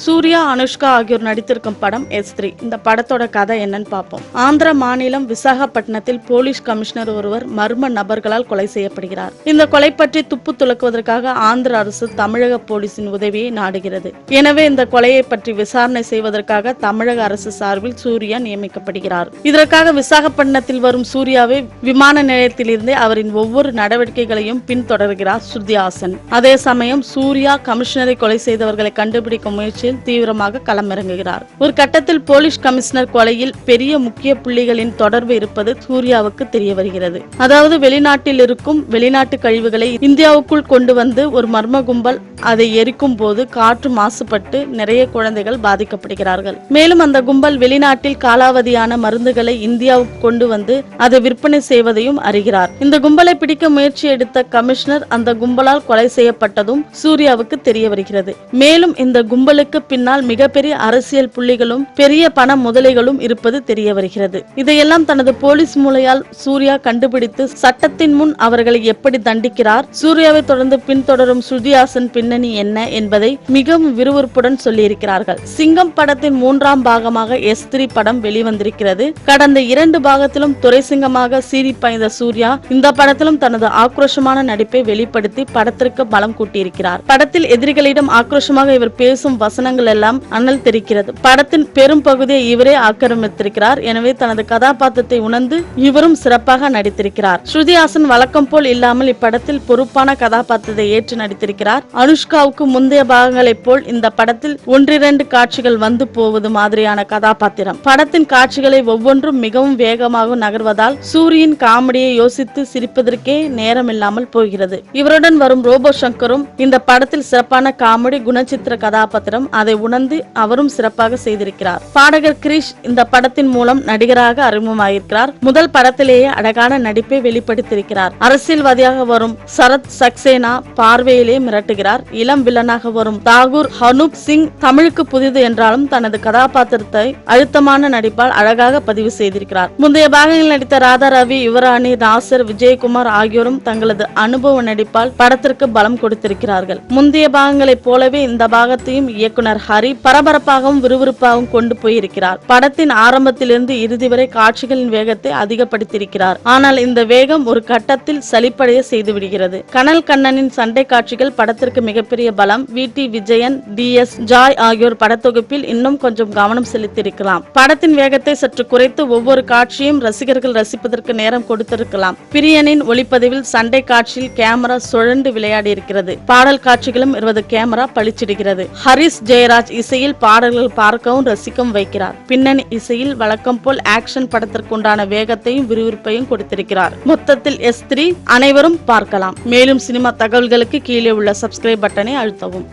சூர்யா, அனுஷ்கா ஆகியோர் நடித்திருக்கும் படம் S3. இந்த படத்தோட கதை என்னன்னு பார்ப்போம். ஆந்திர மாநிலம் விசாகப்பட்டினத்தில் போலீஸ் கமிஷனர் ஒருவர் மர்ம நபர்களால் கொலை செய்யப்படுகிறார். இந்த கொலை பற்றி துப்பு துலக்குவதற்காக ஆந்திர அரசு தமிழக போலீசின் உதவியை நாடுகிறது. எனவே இந்த கொலையை பற்றி விசாரணை செய்வதற்காக தமிழக அரசு சார்பில் சூர்யா நியமிக்கப்படுகிறார். இதற்காக விசாகப்பட்டினத்தில் வரும் சூர்யாவை விமான நிலையத்திலிருந்தே அவரின் ஒவ்வொரு நடவடிக்கைகளையும் பின்தொடர்கிறார் ஸ்ருதி ஹாசன். அதே சமயம் சூர்யா கமிஷனரை கொலை செய்தவர்களை கண்டுபிடிக்கும் முயற்சியில் தீவிரமாக களமிறங்குகிறார். ஒரு கட்டத்தில் போலீஸ் கமிஷனர் கொலையில் பெரிய முக்கிய புள்ளிகளின் தொடர்பு இருப்பது சூர்யாவுக்கு தெரிய வருகிறது. அதாவது வெளிநாட்டில் இருக்கும் வெளிநாட்டு கழிவுகளை இந்தியாவுக்குள் கொண்டு வந்து ஒரு மர்ம கும்பல் அதை எரிக்கும் போது காற்று மாசுபட்டு நிறைய குழந்தைகள் பாதிக்கப்படுகிறார்கள். மேலும் அந்த கும்பல் வெளிநாட்டில் காலாவதியான மருந்துகளை இந்தியாவுக்கு கொண்டு வந்து அதை விற்பனை செய்வதையும் அறிகிறார். இந்த கும்பலை பிடிக்க முயற்சி எடுத்த கமிஷனர் அந்த கும்பலால் கொலை செய்யப்பட்டதும் சூர்யாவுக்கு தெரிய வருகிறது. மேலும் இந்த கும்பலுக்கு பின்னால் மிகப்பெரிய அரசியல் புள்ளிகளும் பெரிய பண முதலைகளும் இருப்பது தெரிய வருகிறது. இதையெல்லாம் தனது போலீஸ் மூளையால் சூர்யா கண்டுபிடித்து சட்டத்தின் முன் அவர்களை எப்படி தண்டிக்கிறார், சூர்யாவை தொடர்ந்து பின்தொடரும் ஸ்ருதி ஹாசன் பின்னணி என்ன என்பதை மிகவும் விறுவிறுப்புடன் சொல்லியிருக்கிறார்கள். சிங்கம் படத்தின் 3ஆம் பாகமாக S3 படம் வெளிவந்திருக்கிறது. கடந்த 2 பாகத்திலும் துரை சிங்கமாக சீறி பாய்ந்த சூர்யா இந்த படத்திலும் தனது ஆக்ரோஷமான நடிப்பை வெளிப்படுத்தி படத்திற்கு பலம் கூட்டியிருக்கிறார். படத்தில் எதிரிகளிடம் ஆக்ரோஷமாக இவர் பேசும் வசனங்கள் எல்லாம் அனல் தெரிக்கிறது. படத்தின் பெரும் பகுதியை இவரே ஆக்கிரமித்திருக்கிறார். எனவே தனது கதாபாத்திரத்தை உணர்ந்து இவரும் சிறப்பாக நடித்திருக்கிறார். ஸ்ருதி ஹாசன் வழக்கம் போல் இல்லாமல் இப்படத்தில் பொறுப்பான கதாபாத்திரத்தை ஏற்று நடித்திருக்கிறார். அனுஷ்காவுக்கு முந்தைய பாகங்களைப் போல் இந்த படத்தில் 1-2 காட்சிகள் வந்து போவது மாதிரியான கதாபாத்திரம். படத்தின் காட்சிகளை ஒவ்வொன்றும் மிகவும் வேகமாக நகர்வதால் சூரியின் காமெடியை யோசித்து சிரிப்பதற்கே நேரம் இல்லாமல் போகிறது. இவருடன் வரும் ரோபோ சங்கரும் இந்த படத்தில் சிறப்பான காமெடி குணச்சித்திர கதாபாத்திரம். அதை உணர்ந்து அவரும் சிறப்பாக செய்திருக்கிறார். பாடகர் கிரீஷ் இந்த படத்தின் மூலம் நடிகராக அறிமுகமாயிருக்கிறார். முதல் படத்திலேயே அழகான நடிப்பை வெளிப்படுத்தியிருக்கிறார். அரசியல்வாதியாக வரும் சரத் சக்சேனா பார்வையிலே மிரட்டுகிறார். இளம் வில்லனாக வரும் தாகூர் ஹனூப் சிங் தமிழுக்கு புதிது என்றாலும் தனது கதாபாத்திரத்தை அழுத்தமான நடிப்பால் அழகாக பதிவு செய்திருக்கிறார். முந்தைய பாகங்களில் நடித்த ராதா ரவி, யுவராணி, நாசர், விஜயகுமார் ஆகியோரும் தங்களது அனுபவ நடிப்பால் படத்திற்கு பலம் கொடுத்திருக்கிறார்கள். முந்தைய பாகங்களைப் போலவே இந்த பாகத்தையும் இயக்குனர் ஹரி பரபரப்பாகவும் விறுவிறுப்பாகவும் கொண்டு போயிருக்கிறார். படத்தின் ஆரம்பத்திலிருந்து இறுதி வரை காட்சிகளின் வேகத்தை அதிகப்படுத்தியிருக்கிறார். ஆனால் இந்த வேகம் ஒரு கட்டத்தில் சலிப்படைய செய்துவிடுகிறது. கனல் கண்ணனின் சண்டை காட்சிகள் படத்திற்கு மிகப்பெரிய பலம். VT விஜயன், DS ஜாய் ஆகியோர் படத்தொகுப்பில் இன்னும் கொஞ்சம் கவனம் செலுத்தியிருக்கலாம். படத்தின் வேகத்தை சற்று குறைத்து ஒவ்வொரு காட்சியும் ரசிகர்கள் ரசிப்பதற்கு நேரம் கொடுத்திருக்கலாம். பிரியனின் ஒளிப்பதிவில் சண்டை காட்சியில் கேமரா சுழண்டு விளையாடி இருக்கிறது. பாடல் காட்சிகளும் 20 கேமரா பளிச்சிடுகிறது. ஹரிஸ் ஜெயராஜ் இசையில் பாடல்கள் பார்க்கவும் ரசிக்கவும் வைக்கிறார். பின்னணி இசையில் வழக்கம் போல் ஆக்ஷன் படத்திற்கு உண்டான வேகத்தையும் விறுவிறுப்பையும் கொடுத்திருக்கிறார். மொத்தத்தில் S3 அனைவரும் பார்க்கலாம். மேலும் சினிமா தகவல்களுக்கு கீழே உள்ள சப்ஸ்கிரைப் பட்டனை அழுத்தவும்.